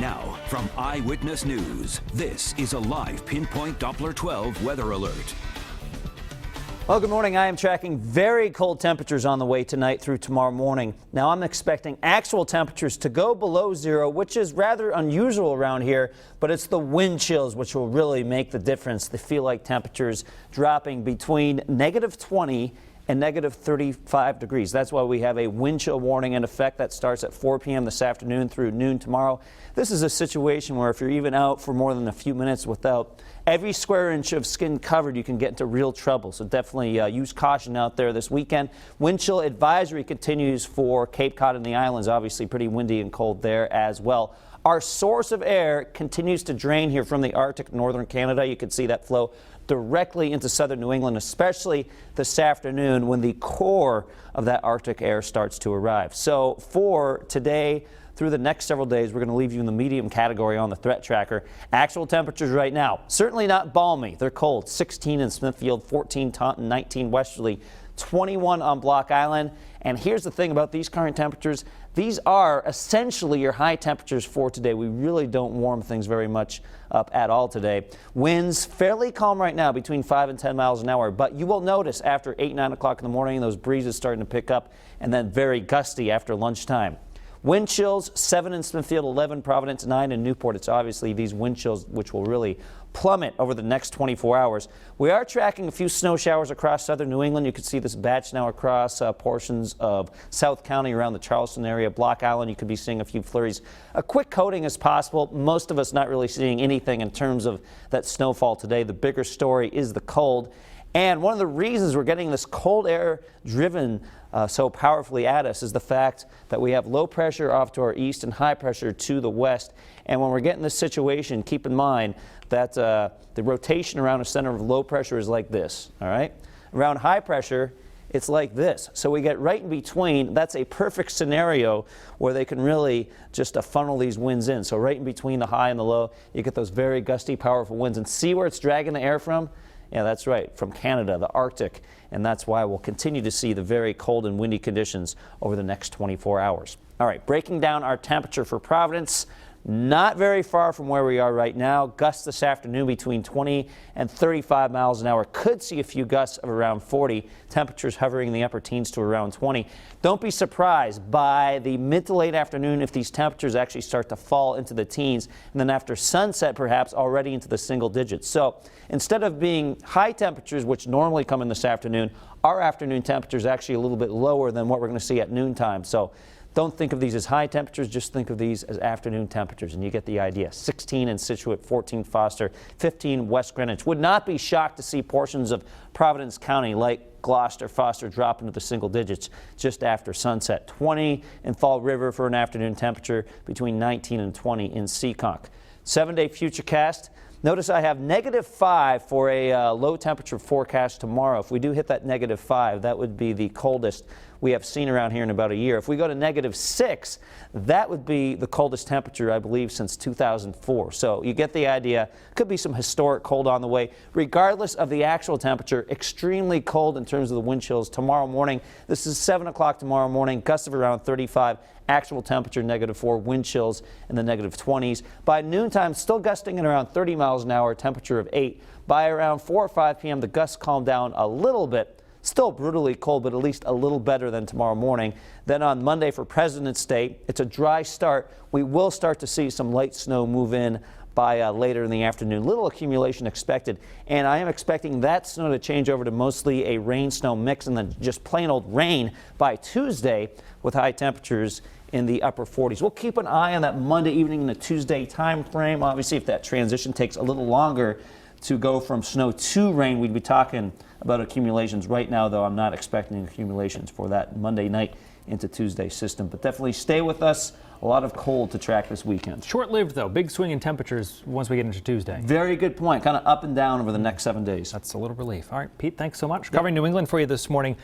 Now, from Eyewitness News, this is a live Pinpoint Doppler 12 weather alert. Well, good morning. I am tracking very cold temperatures on the way tonight through tomorrow morning. Now, I'm expecting actual temperatures to go below zero, which is rather unusual around here, but it's the wind chills which will really make the difference. They feel like temperatures dropping between -20 and -35 degrees. That's why we have a wind chill warning in effect that starts at 4 p.m. this afternoon through noon tomorrow. This is a situation where if you're even out for more than a few minutes without every square inch of skin covered, you can get into real trouble. So definitely use caution out there this weekend. Wind chill advisory continues for Cape Cod and the islands. Obviously pretty windy and cold there as well. Our source of air continues to drain here from the Arctic, northern Canada. You can see that flow directly into southern New England, especially this afternoon when the core of that Arctic air starts to arrive. So for today, through the next several days, we're going to leave you in the medium category on the threat tracker. Actual temperatures right now, certainly not balmy. They're cold. 16 in Smithfield, 14 Taunton, 19 Westerly, 21 on Block Island. And here's the thing about these current temperatures. These are essentially your high temperatures for today. We really don't warm things very much up at all today. Winds fairly calm right now, between 5 and 10 miles an hour. But you will notice after 8, 9 o'clock in the morning, those breezes starting to pick up and then very gusty after lunchtime. Wind chills, 7 in Smithfield, 11 Providence, 9 in Newport. It's obviously these wind chills which will really plummet over the next 24 hours. We are tracking a few snow showers across southern New England. You can see this batch now across portions of South County around the Charleston area. Block Island, you could be seeing a few flurries. A quick coating is possible. Most of us not really seeing anything in terms of that snowfall today. The bigger story is the cold. And one of the reasons we're getting this cold air driven so powerfully at us is the fact that we have low pressure off to our east and high pressure to the west. And when we're getting this situation, keep in mind that the rotation around a center of low pressure is like this, all right? Around high pressure, it's like this. So we get right in between. That's a perfect scenario where they can really just funnel these winds in. So right in between the high and the low, you get those very gusty, powerful winds. And see where it's dragging the air from? Yeah, that's right, from Canada, the Arctic, and that's why we'll continue to see the very cold and windy conditions over the next 24 hours. All right, breaking down our temperature for Providence, not very far from where we are right now. Gusts this afternoon between 20 and 35 miles an hour. Could see a few gusts of around 40. Temperatures hovering in the upper teens to around 20. Don't be surprised by the mid to late afternoon if these temperatures actually start to fall into the teens, and then after sunset perhaps already into the single digits. So instead of being high temperatures, which normally come in this afternoon, our afternoon temperature is actually a little bit lower than what we're going to see at noontime. So don't think of these as high temperatures, just think of these as afternoon temperatures, and you get the idea. 16 in Scituate, 14 Foster, 15 West Greenwich. Would not be shocked to see portions of Providence County like Gloucester, Foster drop into the single digits just after sunset. 20 in Fall River for an afternoon temperature, between 19 and 20 in Seekonk. 7-day Futurecast. Notice I have -5 for a low temperature forecast tomorrow. If we do hit that -5, that would be the coldest we have seen around here in about a year. If we go to -6, that would be the coldest temperature, I believe, since 2004. So you get the idea. Could be some historic cold on the way. Regardless of the actual temperature, extremely cold in terms of the wind chills tomorrow morning. This is 7 o'clock tomorrow morning, gusts of around 35. Actual temperature -4, wind chills in the -20s. By noontime, still gusting at around 30 miles an hour, temperature of 8. By around 4 or 5 p.m., the gusts calm down a little bit. Still brutally cold, but at least a little better than tomorrow morning. Then on Monday for President's Day, it's a dry start. We will start to see some light snow move in by later in the afternoon. Little accumulation expected, and I am expecting that snow to change over to mostly a rain-snow mix and then just plain old rain by Tuesday with high temperatures in the upper 40s. We'll keep an eye on that Monday evening and the Tuesday time frame. Obviously, if that transition takes a little longer to go from snow to rain, we'd be talking about accumulations. Right now, though, I'm not expecting accumulations for that Monday night into Tuesday system. But definitely stay with us. A lot of cold to track this weekend. Short-lived, though. Big swing in temperatures once we get into Tuesday. Very good point. Kind of up and down over the next 7 days. That's a little relief. All right, Pete, thanks so much. Covering New England for you this morning.